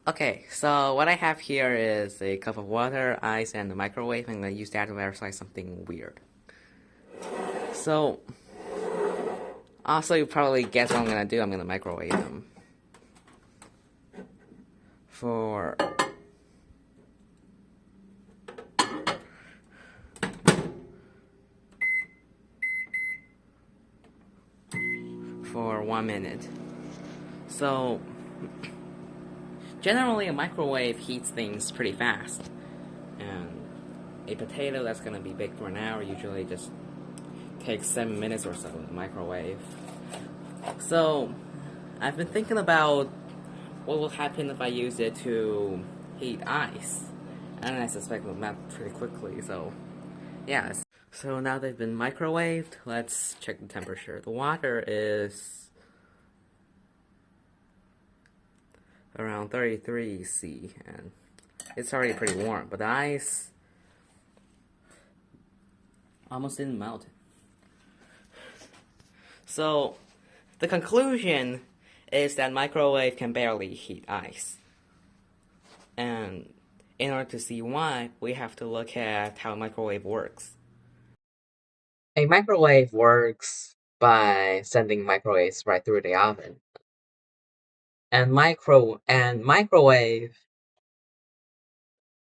Okay, so what I have here is a cup of water, ice, and a microwave. I'm going to use that to verify something weird. So, also, you probably guess what I'm going to do. I'm going to microwave them for for 1 minute. So, generally, a microwave heats things pretty fast, and a potato that's going to be baked for an hour usually just takes 7 minutes or so in the microwave. So, I've been thinking about what will happen if I use it to heat ice. And I suspect it'll melt pretty quickly, so yeah. So now they've been microwaved, let's check the temperature. The water is around 33 C, and it's already pretty warm, but the ice almost didn't melt. So the conclusion is that microwave can barely heat ice. And in order to see why, we have to look at how a microwave works. A microwave works by sending microwaves right through the oven. And microwave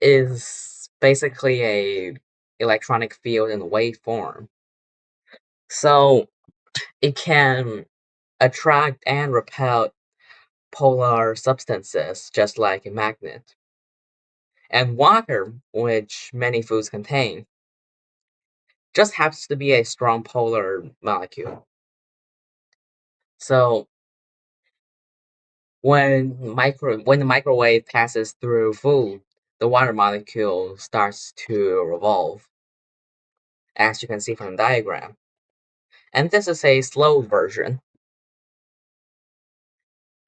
is basically a electronic field in waveform. So it can attract and repel polar substances just like a magnet. And water, which many foods contain, just happens to be a strong polar molecule. So when the microwave passes through food, the water molecule starts to revolve, as you can see from the diagram. And this is a slow version.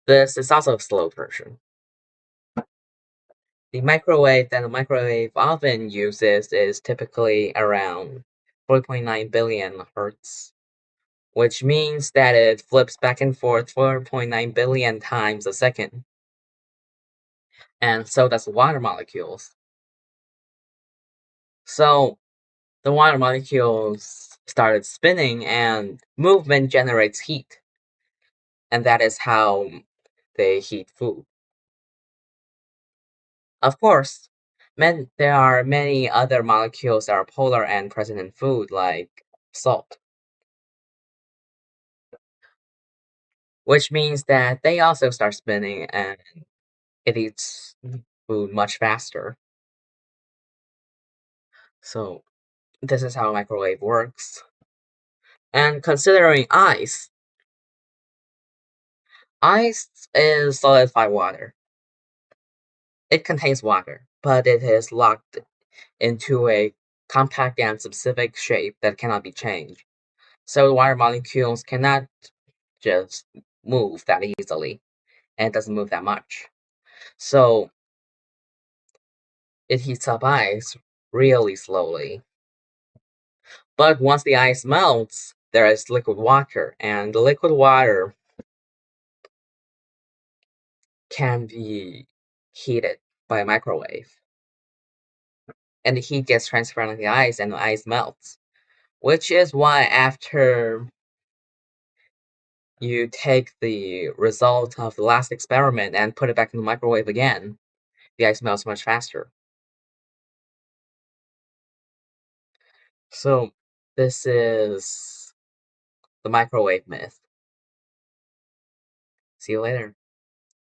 This is also a slow version. The microwave that the microwave oven uses is typically around 4.9 billion hertz, which means that it flips back and forth 4.9 billion times a second. And so does water molecules. So the water molecules started spinning, and movement generates heat, and that is how they heat food. Of course, there are many other molecules that are polar and present in food, like salt, which means that they also start spinning and it eats food much faster. So, this is how a microwave works. And considering ice is solidified water. It contains water, but it is locked into a compact and specific shape that cannot be changed. So the water molecules cannot just move that easily, and it doesn't move that much. So it heats up ice really slowly. But once the ice melts, there is liquid water, and the liquid water can be heated by a microwave. And the heat gets transferred on the ice, and the ice melts. Which is why after you take the result of the last experiment and put it back in the microwave again, the ice melts much faster. So, this is the microwave myth. See you later.